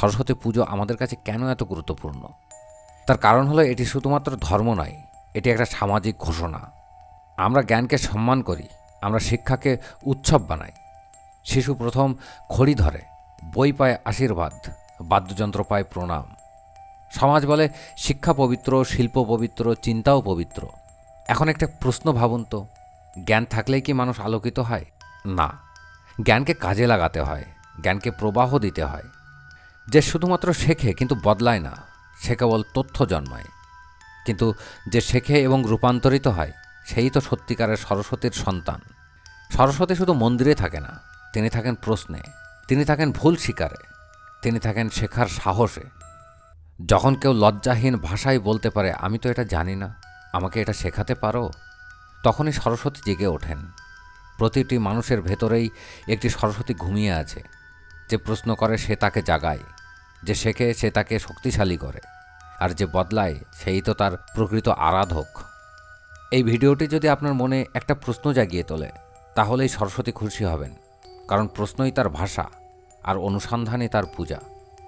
সরস্বতী পুজো আমাদের কাছে কেন এত গুরুত্বপূর্ণ? তার কারণ হলো এটি শুধুমাত্র ধর্ম নয়, এটি একটা সামাজিক ঘোষণা। আমরা জ্ঞানকে সম্মান করি, আমরা শিক্ষাকে উৎসব বানাই। শিশু প্রথম খড়ি ধরে, বই পায় আশীর্বাদ, বাদ্যযন্ত্র পায় প্রণাম। সমাজ বলে শিক্ষা পবিত্র, শিল্প পবিত্র, চিন্তাও পবিত্র। এখন একটা প্রশ্ন ভাবুন তো, জ্ঞান থাকলেই কি মানুষ আলোকিত হয়? না, জ্ঞানকে কাজে লাগাতে হয়, জ্ঞানকে প্রবাহ দিতে হয়। যে শুধুমাত্র শেখে কিন্তু বদলায় না, সে কেবল তথ্য জন্মায়। কিন্তু যে শেখে এবং রূপান্তরিত হয়, সেই তো সত্যিকারের সরস্বতীর সন্তান। সরস্বতী শুধু মন্দিরে থাকে না, তিনি থাকেন প্রশ্নে, তিনি থাকেন ভুল স্বীকারে, তিনি থাকেন শেখার সাহসে। যখন কেউ লজ্জাহীন ভাষায় বলতে পারে, আমি তো এটা জানি না, আমাকে এটা শেখাতে পারো, তখনই সরস্বতী জেগে ওঠেন। প্রতিটি মানুষের ভেতরেই একটি সরস্বতী ঘুমিয়ে আছে। যে প্রশ্ন করে সে তাকে জাগায়, যে শেখে সে তাকে শক্তিশালী করে, আর যে বদলায় সেই তো তার প্রকৃত আরাধক। এই ভিডিওটি যদি আপনার মনে একটা প্রশ্ন জাগিয়ে তোলে, তাহলেই সরস্বতী খুশি হবেন, কারণ প্রশ্নই তার ভাষা আর অনুসন্ধানই তার পূজা।